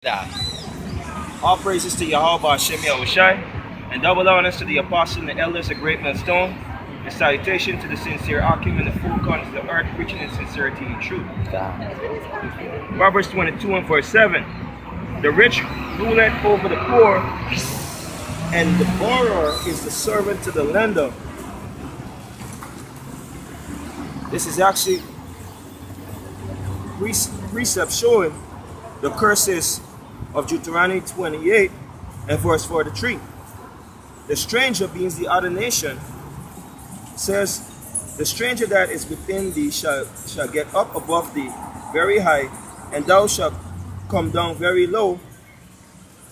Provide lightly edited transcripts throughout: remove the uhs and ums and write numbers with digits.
All praises to Yahweh Hashem Yahushai, and double honors to the apostles and the elders of Great Millstone, and salutation to the sincere occupant of the full corners of the earth, preaching in sincerity and truth. Proverbs 22 and verse 7. The rich ruleth over the poor, and the borrower is the servant to the lender. This is actually precept showing the curses of Deuteronomy 28 and verse 43. The stranger, being the other nation, says, the stranger that is within thee shall get up above thee very high, and thou shalt come down very low.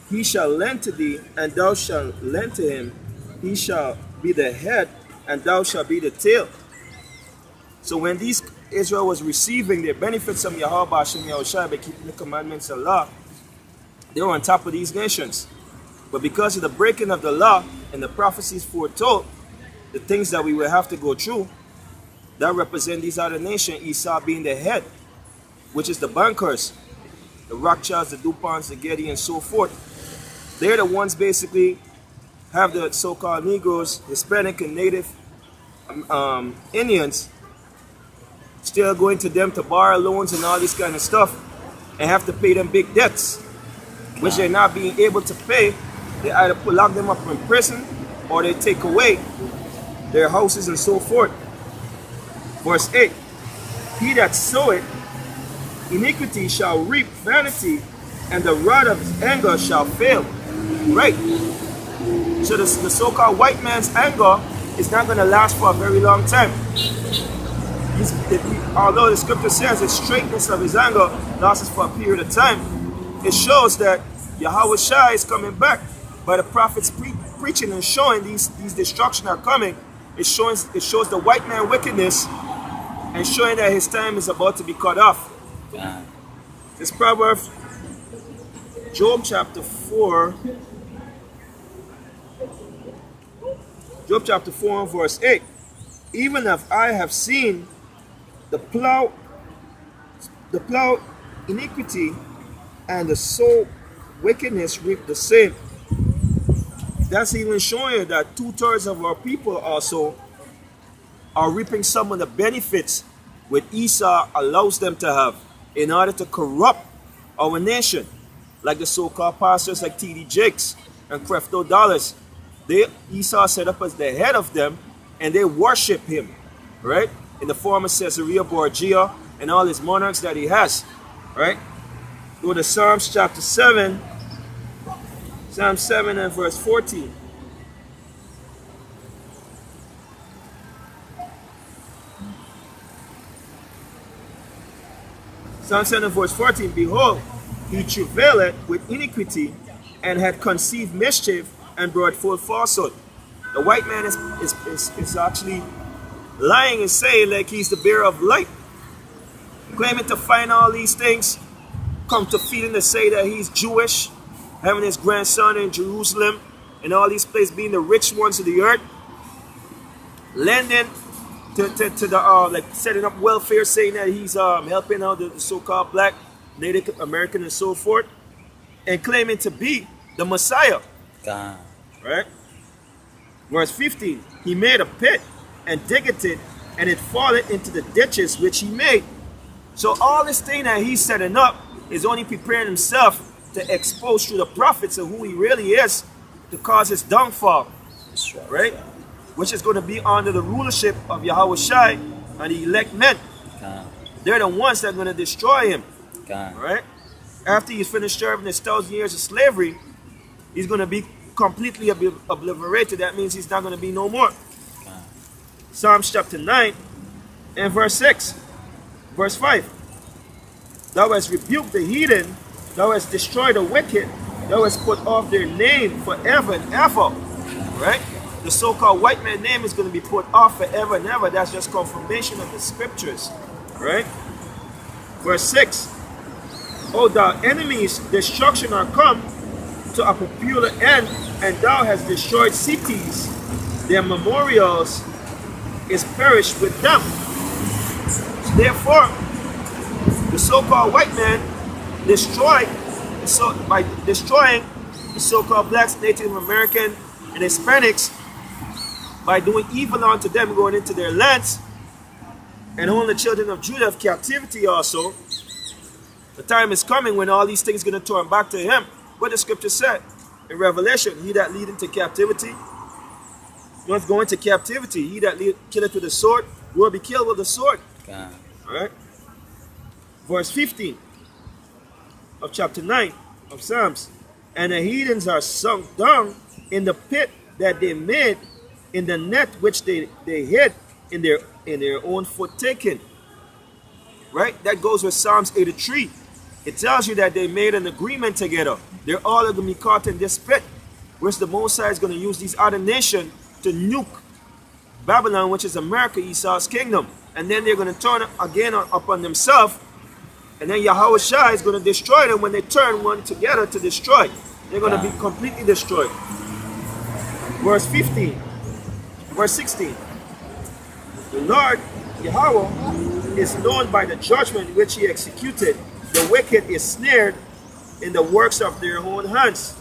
He shall lend to thee, and thou shalt lend to him. He shall be the head, and thou shalt be the tail. So when Israel was receiving their benefits from Yahweh Hashem Yahushai by keeping the commandments of law, they were on top of these nations. But because of the breaking of the law and the prophecies foretold, the things that we will have to go through, that represent these other nations, Esau being the head, which is the bankers, the Rothschilds, the DuPonts, the Getty, and so forth. They're the ones basically have the so-called Negroes, Hispanic and Native Indians still going to them to borrow loans and all this kind of stuff, and have to pay them big debts, which they're not being able to pay. They either lock them up in prison, or they take away their houses and so forth. Verse 8, he that soweth iniquity shall reap vanity, and the rod of his anger shall fail. Right? So the so-called white man's anger is not going to last for a very long time. Although the scripture says the straightness of his anger lasts for a period of time, it shows that Yahweh Shai is coming back. By the prophets preaching and showing these destruction are coming, it shows the white man wickedness and showing that his time is about to be cut off. This proverb, Job chapter 4, and verse 8. Even if I have seen the plow iniquity, and the sow wickedness reap the same. That's even showing you that 2/3 of our people also are reaping some of the benefits which Esau allows them to have in order to corrupt our nation. Like the so-called pastors like T.D. Jakes and Creflo Dollars. Esau set up as the head of them, and they worship him, right? In the form of Caesarea Borgia and all his monarchs that he has, right? Go to Psalms chapter 7, Psalm 7 and verse 14. Psalm 7 and verse 14, behold, he travaileth with iniquity, and had conceived mischief, and brought forth falsehood. The white man is actually lying and saying like he's the bearer of light, claiming to find all these things, come to feeding to say that he's Jewish, having his grandson in Jerusalem, and all these places being the rich ones of the earth, lending to the like setting up welfare, saying that he's helping out the so-called black, Native American, and so forth, and claiming to be the Messiah. God. Right? Verse 15, he made a pit and digged it, and it falleth into the ditches which he made. So all this thing that he's setting up is only preparing himself to expose through the prophets of who he really is, to cause his downfall. Right? Which is going to be under the rulership of Yahweh Shai and the elect men. God. They're the ones that are going to destroy him. God. Right? After he's finished serving his 1,000 years of slavery, he's going to be completely obliterated. That means he's not going to be no more. God. Psalms chapter 9 and verse 6. Verse 5. Thou hast rebuked the heathen, thou hast destroyed the wicked, thou hast put off their name forever and ever. Right? The so-called white man name is going to be put off forever and ever. That's just confirmation of the scriptures. Right? Verse 6. O thou enemies, destruction are come to a popular end, and thou hast destroyed cities. Their memorials is perished with them. Therefore, the so-called white man destroyed so by destroying the so-called blacks, Native American, and Hispanics, by doing evil unto them, going into their lands, and holding the children of Judah of captivity also, the time is coming when all these things are going to turn back to him. What the scripture said in Revelation, he that lead into captivity must go into captivity. He that killeth with the sword will be killed with the sword. God. All right. Verse 15 of chapter 9 of Psalms. And the heathens are sunk down in the pit that they made, in the net which they hid, in their own foot taken. Right? That goes with Psalms 83. It tells you that they made an agreement together. They're all going to be caught in this pit, which the Most High is going to use these other nations to nuke Babylon, which is America, Esau's kingdom. And then they're going to turn again upon themselves. And then Yahweh Shai is going to destroy them when they turn one together to destroy. They're going to be completely destroyed. Verse 15. Verse 16. The Lord, Yahweh, is known by the judgment which he executed. The wicked is snared in the works of their own hands.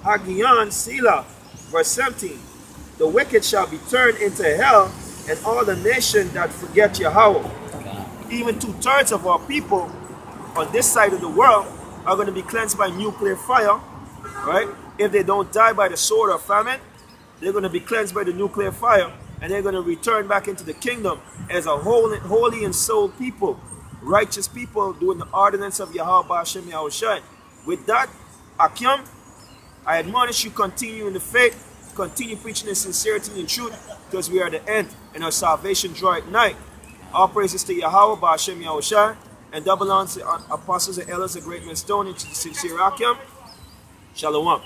Haggion, Selah. Verse 17. The wicked shall be turned into hell, and all the nations that forget Yahweh. Even 2/3 of our people on this side of the world are going to be cleansed by nuclear fire, right? If they don't die by the sword or famine, they're going to be cleansed by the nuclear fire, and they're going to return back into the kingdom as a holy and souled people, righteous people doing the ordinance of Yahweh Ba'ashem Yahushai. With that, Akim, I admonish you, continue in the faith, continue preaching in sincerity and truth, because we are at the end, and our salvation draweth nigh. All praises to Yahweh Ba'ashem Yahushai, and double on to apostles and elders, a great man stone, into the sincere Akim. Shalom.